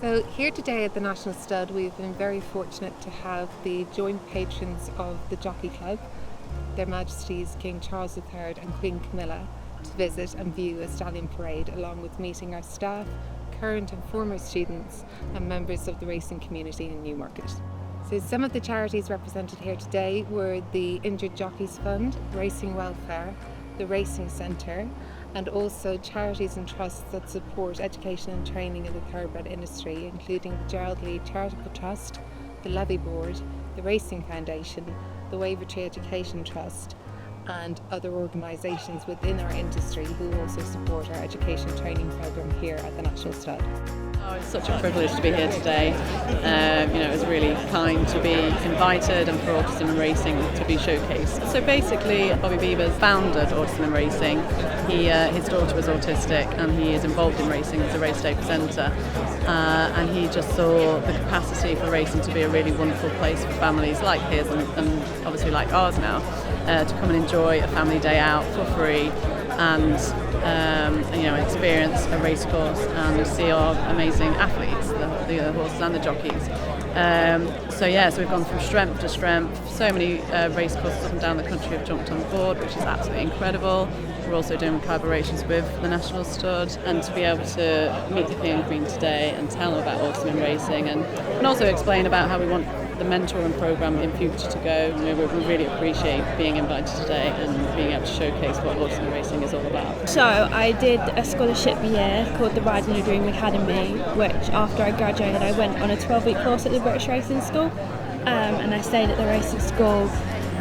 So here today at the National Stud, we've been very fortunate to have the joint patrons of the Jockey Club, Their Majesties King Charles III and Queen Camilla, to visit and view a stallion parade, along with meeting our staff, current and former students and members of the racing community in Newmarket. So some of the charities represented here today were the Injured Jockeys Fund, Racing Welfare, the Racing Centre, and also charities and trusts that support education and training in the thoroughbred industry, including the Gerald Lee Charitable Trust, the Levy Board, the Racing Foundation, the Wavertree Education Trust, and other organisations within our industry who also support our education training programme here at the National Stud. Oh, it's such a privilege to be here today. It was really kind to be invited and for Autism Racing to be showcased. So basically, Bobby Beavers founded Autism Racing. His daughter was autistic and he is involved in racing as a race day presenter. And he just saw the capacity for racing to be a really wonderful place for families like his and obviously like ours now, to come and enjoy a family day out for free and experience a race course and see our amazing athletes, the horses and the jockeys. So we've gone from strength to strength. So many race courses up and down the country have jumped on board, which is absolutely incredible. We're also doing collaborations with the National Stud, and to be able to meet the King and Queen today and tell them about Autism Racing and also explain about how we want the mentoring programme in future to go. We really appreciate being invited today and being able to showcase what Autism Racing is all about. So I did a scholarship year called the Riding Your Dream Academy, which after I graduated I went on a 12-week course at the British Racing School, and I stayed at the racing school,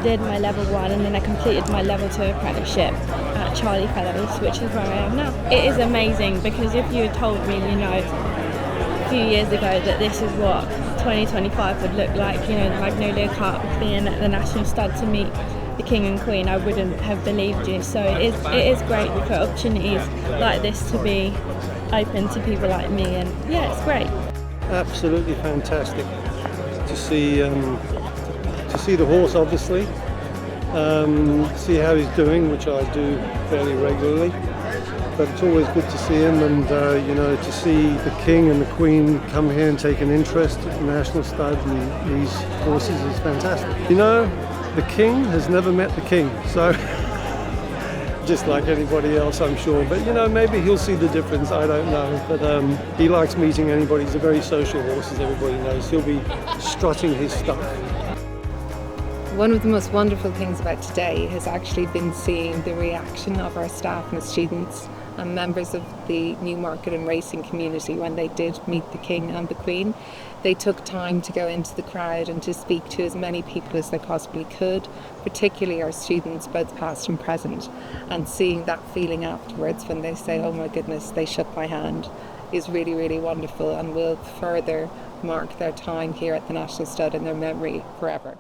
did my level 1, and then I completed my level 2 apprenticeship at Charlie Fellows, which is where I am now. It is amazing because if you had told me, a few years ago that this is what 2025 would look like, the Magnolia Cup, being at the National Stud to meet the King and Queen, I wouldn't have believed you. So it is great for opportunities like this to be open to people like me, and it's great. Absolutely fantastic to see the horse, obviously, see how he's doing, which I do fairly regularly. But it's always good to see him, and to see the King and the Queen come here and take an interest at the National Stud and these horses is fantastic. The King has never met the King, so just like anybody else, I'm sure. But maybe he'll see the difference. I don't know. But he likes meeting anybody. He's a very social horse, as everybody knows. He'll be strutting his stuff. One of the most wonderful things about today has actually been seeing the reaction of our staff and students and members of the Newmarket and racing community when they did meet the King and the Queen. They took time to go into the crowd and to speak to as many people as they possibly could, particularly our students, both past and present. And seeing that feeling afterwards when they say, "Oh my goodness, they shook my hand," is really, really wonderful and will further mark their time here at the National Stud in their memory forever.